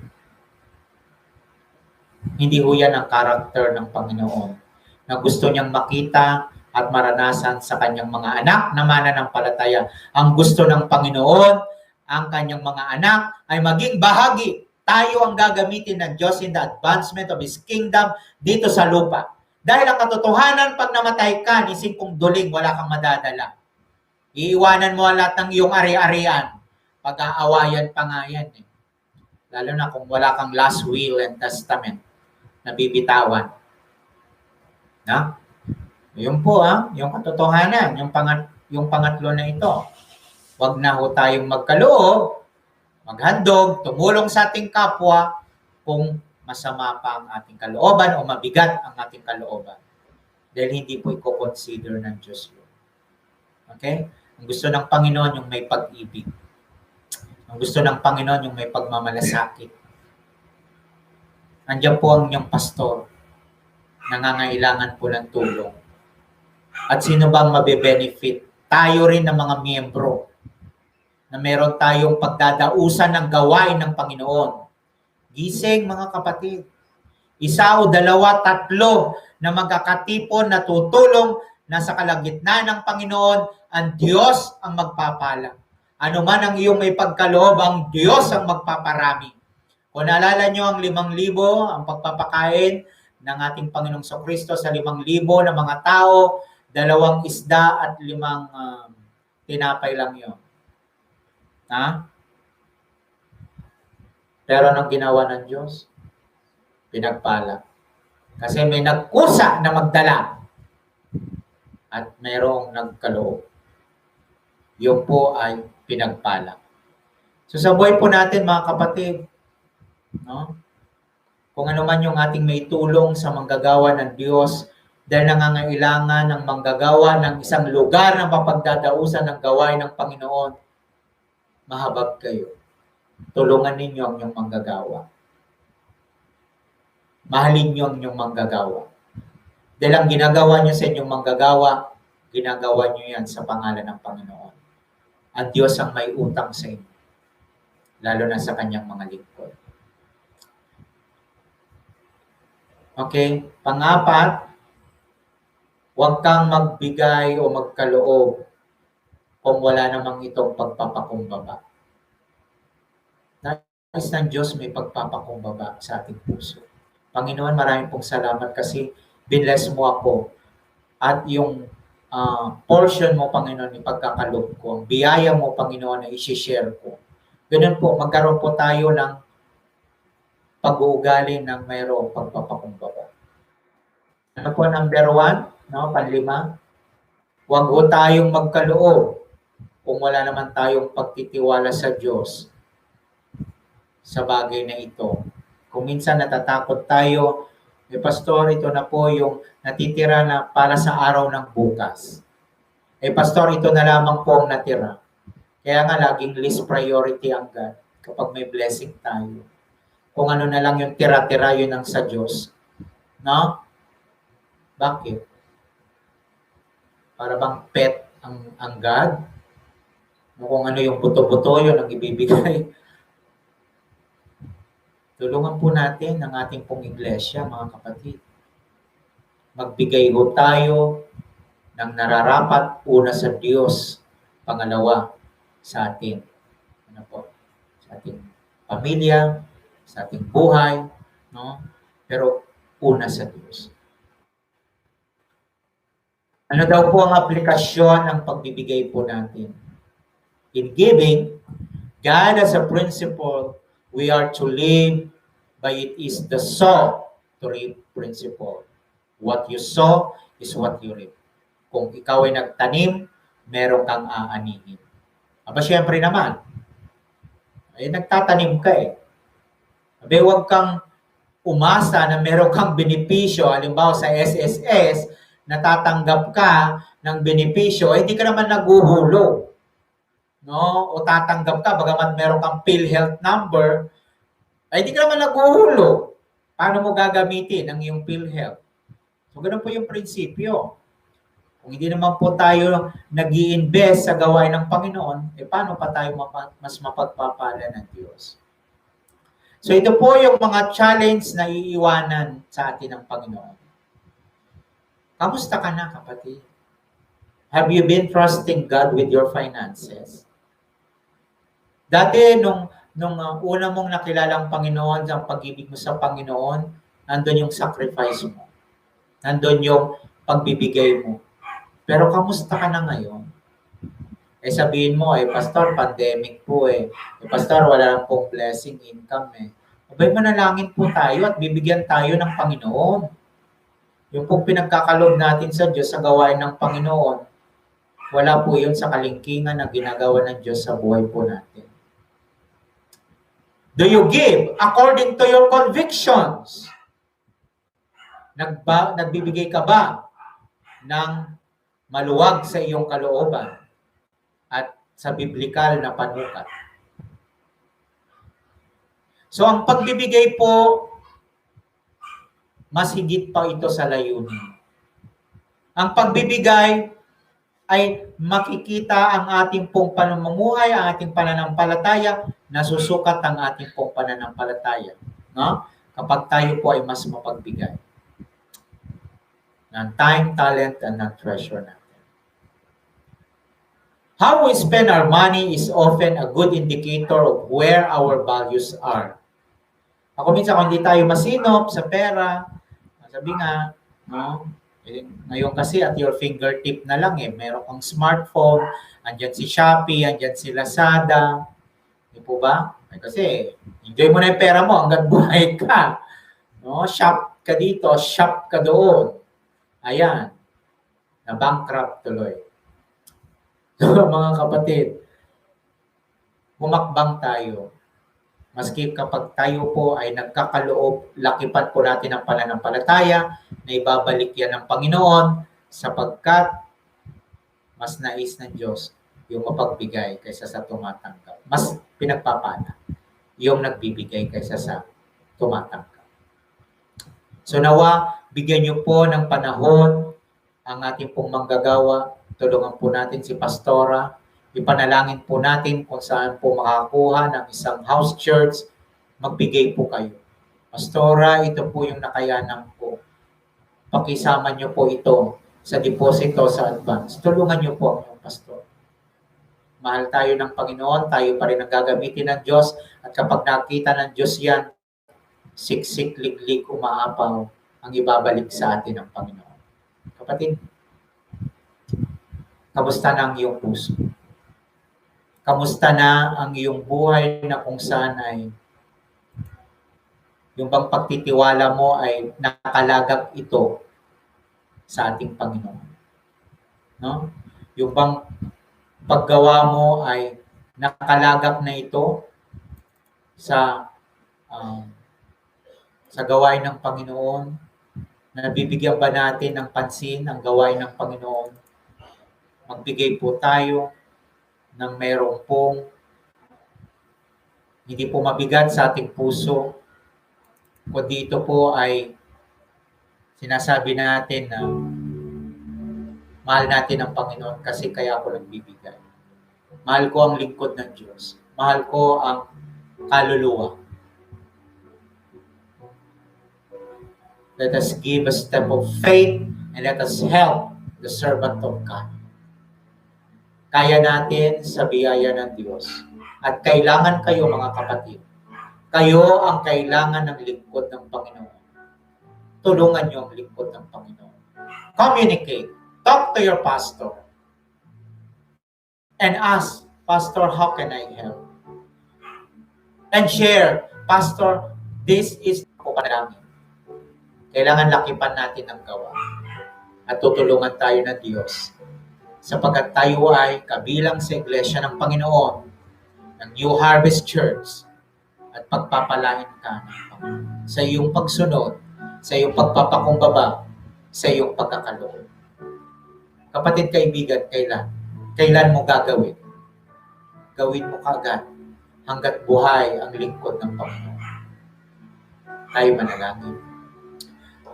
Hindi ho yan ang karakter ng Panginoon na gusto niyang makita at maranasan sa kanyang mga anak na mananampalataya. Ang gusto ng Panginoon ang kanyang mga anak ay maging bahagi. Tayo ang gagamitin ng Diyos in the advancement of His kingdom dito sa lupa. Dahil ang katotohanan, pag namatay ka, nising kong duling, wala kang madadala. Iiwanan mo ang lahat ng iyong ari-arian. Pag-aawayan pa nga yan. Lalo na kung wala kang last will and testament na bibitawan. Na? Yun po, yung katotohanan, yung pangatlo na ito. Huwag na ho tayong magkaloob, maghandog, tumulong sa ating kapwa kung masama pa ang ating kalooban o mabigat ang ating kalooban. Dahil hindi po i-consider ng Diyos yun. Okay? Ang gusto ng Panginoon yung may pag-ibig. Ang gusto ng Panginoon yung may pagmamalasakit. Andiyan po ang inyong pastor. Nangangailangan po ng tulong. At sino bang mabe-benefit? Tayo rin ng mga miyembro na meron tayong pagdadausan ng gawain ng Panginoon. Gising mga kapatid. Isa o dalawa, tatlo na magkakatipon na tutulong na sa kalagitnaan ng Panginoon, ang Diyos ang magpapala. Ano man ang iyong may pagkaloob, ang Diyos ang magpaparami. Kung naalala nyo ang 5,000, ang pagpapakain ng ating Panginoong Kristo sa 5,000 na mga tao, 2 isda at 5 tinapay lang yun. Pero anong ginawa ng Diyos? Pinagpala. Kasi may nagkusa na magdala at mayroong nagkaloob. Yun po ay pinagpala. So sa buhay po natin mga kapatid, kung ano man yung ating may tulong sa manggagawa ng Diyos, dahil nangangailangan ng manggagawa ng isang lugar na mapagdadausan ng gawain ng Panginoon, mahabag kayo. Tulungan ninyo ang inyong manggagawa. Mahalin nyo ang inyong manggagawa. Dahil ang ginagawa nyo sa inyong manggagawa, ginagawa nyo yan sa pangalan ng Panginoon. Ang Diyos ang may utang sa inyo, lalo na sa kanyang mga lingkod. Okay, pang-apat, huwag kang magbigay o magkaloob kung wala namang itong pagpapakumbaba. Nais ng Diyos may pagpapakumbaba sa ating puso. Panginoon, maraming pong salamat kasi binless mo ako at yung portion mo, Panginoon, ipagkakaloob ko. Ang biyaya mo, Panginoon, na isi-share ko. Ganun po, magkaroon po tayo ng pag-uugali ng mayroong pagpapakumbaba. Ano po, number 1, panlima? Huwag po tayong magkaloob kung wala naman tayong pagtitiwala sa Diyos sa bagay na ito. Kung minsan natatakot tayo, pastor, ito na po yung natitira na para sa araw ng bukas. Pastor, ito na lamang po ang natira. Kaya nga laging least priority ang God kapag may blessing tayo. Kung ano na lang yung tira-tira, yun ang sa Diyos. No? Bakit? Para bang pet ang God? Kung ano yung buto-buto, yun ang ibibigay. Tulungan po natin ang ating pong iglesia, mga kapatid. Magbigay ho tayo ng nararapat, una sa Diyos, pangalawa sa atin. Ano po? Sa ating pamilya, sa ating buhay, no? Pero una sa Diyos. Ano daw po ang aplikasyon ng pagbibigay po natin? In giving, God has a principle we are to live by. It is the sow to reap principle. What you sow is what you reap. Kung ikaw ay nagtanim, meron kang aanihin. Aba, syempre naman, nagtatanim ka Aba, huwag kang umasa na meron kang benepisyo. Halimbawa sa SSS, natatanggap ka ng benepisyo, hindi ka naman naguhulog. No? O tatanggap ka, bagamat meron kang PhilHealth number, ay hindi ka naman naguhulog. Paano mo gagamitin ang iyong PhilHealth? So, ganun po yung prinsipyo. Kung hindi naman po tayo nag-i-invest sa gawain ng Panginoon, paano pa tayo mas mapagpapala ng Diyos? So, ito po yung mga challenge na iiwanan sa atin ng Panginoon. Kamusta ka na, kapatid? Have you been trusting God with your finances? Dati, nung una mong nakilala ang Panginoon, ang pag-ibig mo sa Panginoon, nandun yung sacrifice mo. Nandun yung pagbibigay mo. Pero kamusta ka na ngayon? Sabihin mo, Pastor, pandemic po Pastor, wala lang pong blessing income Abay, manalangin po tayo at bibigyan tayo ng Panginoon. Yung pong pinagkakaloob natin sa Diyos sa gawain ng Panginoon, wala po yun sa kalingkingan na ginagawa ng Diyos sa buhay po natin. Do you give according to your convictions? Nagbibigay ka ba ng maluwag sa iyong kalooban at sa biblikal na panukat? So ang pagbibigay po, mas higit pa ito sa layunin. Ang pagbibigay ay makikita ang ating pong pamumuhay, ang ating pananampalataya, nasusukat ang ating pong pananampalataya. No? Kapag tayo po ay mas mapagbigay ng time, talent, and ng treasure natin. How we spend our money is often a good indicator of where our values are. Ako minsan, kung hindi tayo masinop sa pera, sabi nga, no? Ngayon kasi at your fingertip na lang meron kang smartphone, andyan si Shopee, andyan si Lazada. Di po ba? Kasi enjoy mo na yung pera mo hanggang buhay ka. No? Shop ka dito, shop ka doon. Ayan. Na-bankrupt tuloy. So mga kapatid, humakbang tayo. Maski kapag tayo po ay nagkakaloob, lakipan po natin ang pananampalataya na ibabalik yan ng Panginoon sapagkat mas nais ng Diyos yung mapagbigay kaysa sa tumatanggap. Mas pinagpapala yung nagbibigay kaysa sa tumatanggap. So nawa, bigyan niyo po ng panahon ang ating pong manggagawa. Tulungan po natin si Pastora. Ipanalangin po natin kung saan po makakuha ng isang house church. Magbigay po kayo. Pastora, ito po yung nakayanan ko. Pakisama niyo po ito sa deposito sa advance. Tulungan niyo po ang pastor. Mahal tayo ng Panginoon, tayo pa rin ang gagamitin ng Diyos. At kapag nakita ng Diyos yan, siksik, liglig, umaapaw ang ibabalik sa atin ng Panginoon. Kapatid, kamusta na ang iyong puso? Kamusta na ang iyong buhay na kung saan ay yung bang pagtitiwala mo ay nakalagak ito sa ating Panginoon? No? Yung bang paggawa mo ay nakalagak na ito sa gawain ng Panginoon? Nabibigyan ba natin ng pansin ang gawain ng Panginoon? Magbigay po tayo ng mayroong pong hindi po mabigat sa ating puso, kundi ito po ay sinasabi natin na mahal natin ang Panginoon kasi kaya ako nagbibigay. Mahal ko ang lingkod ng Diyos. Mahal ko ang kaluluwa. Let us give a step of faith and let us help the servant of God. Kaya natin sa biyaya ng Diyos. At kailangan kayo mga kapatid. Kayo ang kailangan ng lingkod ng Panginoon. Tulungan niyo ang lingkod ng Panginoon. Communicate. Talk to your pastor. And ask, Pastor, how can I help? And share, Pastor, this is ako panalangin. Kailangan lakipan natin ang gawa. At tutulungan tayo ng Diyos. Sapagkat tayo ay kabilang sa Iglesia ng Panginoon, ng New Harvest Church, at pagpapalain ka ng Panginoon sa iyong pagsunod, sa iyong pagpapakumbaba, sa iyong pagkakaloob. Kapatid, kaibigan, kailan mo gagawin? Gawin mo kaagad hanggat buhay ang lingkod ng Panginoon. Tayo manalangin.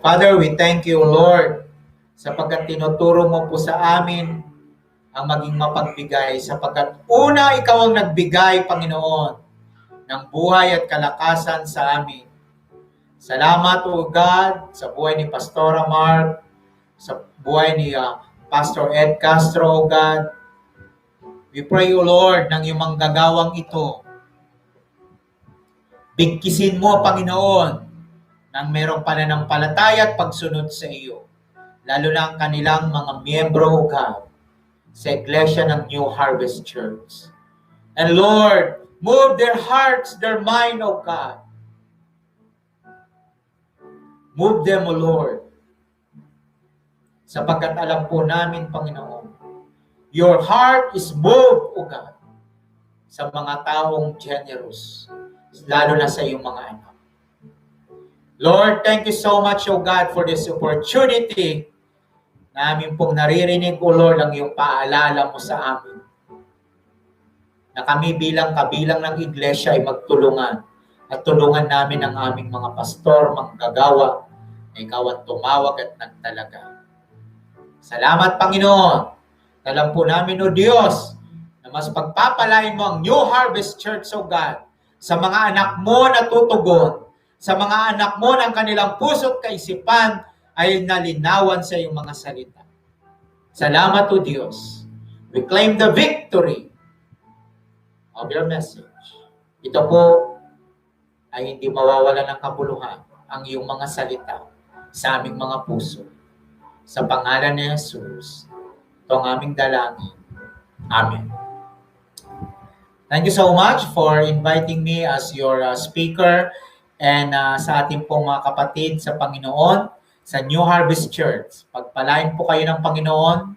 Father, we thank you, Lord, sapagkat tinuturo mo po sa amin ang maging mapagbigay sapagkat una, ikaw ang nagbigay, Panginoon, ng buhay at kalakasan sa amin. Salamat, O God, sa buhay ni Pastora Mark, sa buhay ni Pastor Ed Castro, O God. We pray, O Lord, ng iyong manggagawang ito Bigkisin mo, Panginoon, ng merong pananampalataya at pagsunod sa iyo. Lalo na ang kanilang mga miyembro, O God, sa iglesia ng New Harvest Church. And Lord, move their hearts, their mind, O God. Move them, O Lord. Sapagkat alam po namin, Panginoon, your heart is moved, O God, sa mga taong generous, lalo na sa iyong mga anak. Lord, thank you so much, O God, for this opportunity. Namin pong naririnig, O Lord, ang iyong paalala mo sa amin. Na kami bilang kabilang ng iglesia ay magtulungan at tulungan namin ang aming mga pastor, manggagawa, na ikaw ang tumawag at nagtalaga. Salamat, Panginoon. Alam po namin, O Diyos, na mas pagpapalain mo ang New Harvest Church, O God, sa mga anak mo na tutugon, sa mga anak mo ng kanilang puso't kaisipan ay nalinawan sa iyong mga salita. Salamat, O Diyos. We claim the victory of your message. Ito po ay hindi mawawala ng kabuluhan ang iyong mga salita sa aming mga puso. Sa pangalan ni Jesus, ito ang aming dalangin. Amen. Thank you so much for inviting me as your speaker and sa ating pong mga kapatid sa Panginoon sa New Harvest Church. Pagpalain po kayo ng Panginoon,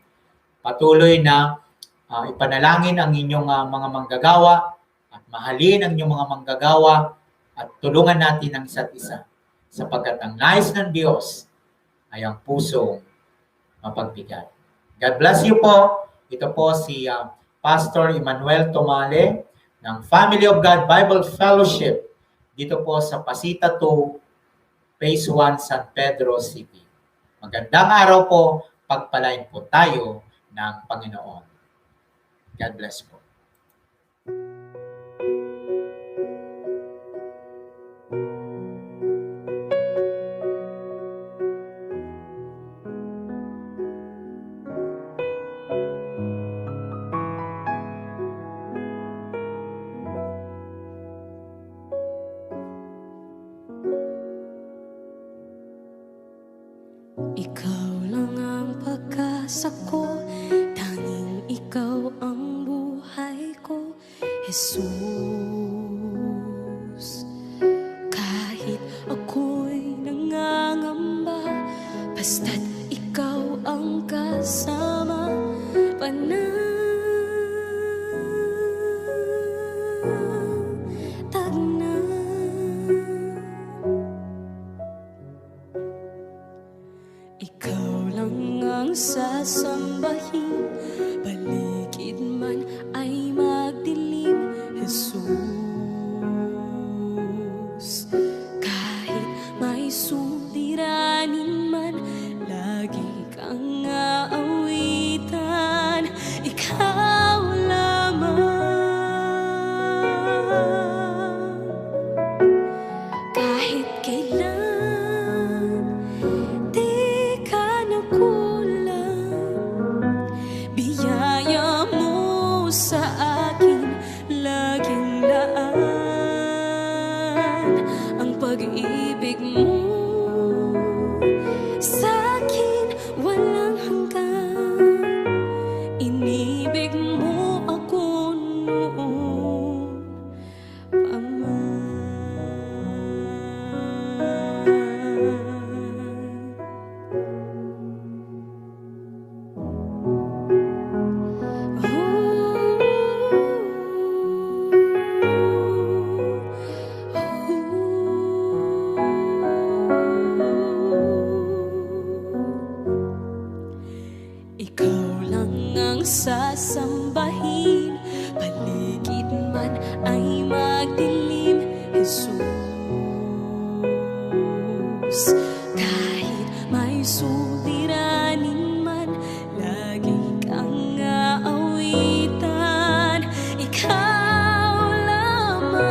patuloy na ipanalangin ang inyong mga manggagawa at mahalin ang inyong mga manggagawa at tulungan natin ang isa't isa sapagkat ang nais ng Diyos ay ang pusong mapagbigay. God bless you po. Ito po si Pastor Emmanuel Tomale ng Family of God Bible Fellowship dito po sa Pasita 2, Phase 1, San Pedro City. Magandang araw po, pagpalain po tayo ng Panginoon. God bless po. Ikaw lang ang pag-asa ko, tanging ikaw ang buhay ko, Jesus. Kahit ako'y nangangamba, basta't ikaw ang kasama, panatag na. Ikaw lang ang sasambahin, paligid man ay magdilim, Jesus. Kahit may suliranin man, lagi kang aawitan, ikaw lamang. Kahit kailan di ka nakulang, biyaya mo sa akin laging laan. Ang pag-ibig mo sa akin walang hanggan. Inibig mo ako noon pa man. Ikaw lang ang sasambahin, paligid man ay magdilim, Jesus. Kahit may suliranin man, lagi kang aawitan, ikaw lamang.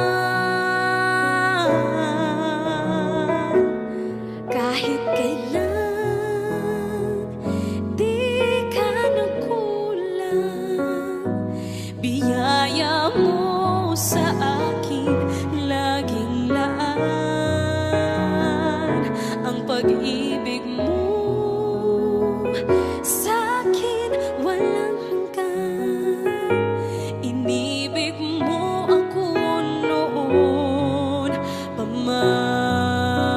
Kahit kailan di ka nagkulang, biyaya mo sa akin laging laan. pag-ibig mo sa'kin walang hanggan. Inibig mo ako noon pa man.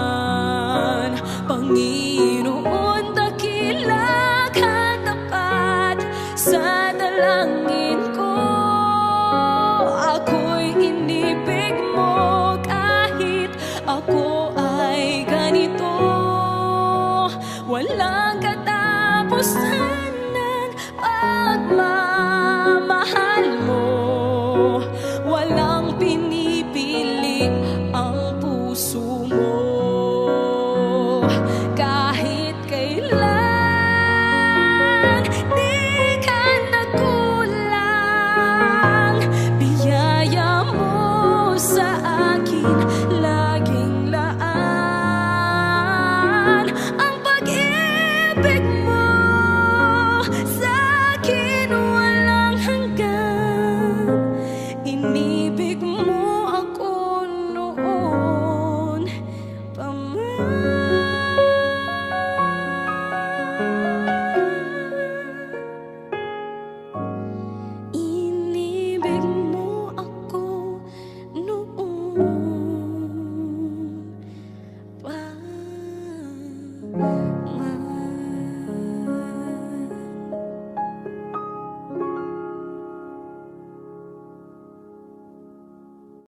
Panginoon, dakila ka tapat sa dalangin ko. Ako'y inibig mo kahit ako ay ganito. Walang katapusan ng pagmamahal mo. Walang pinipili ang puso mo.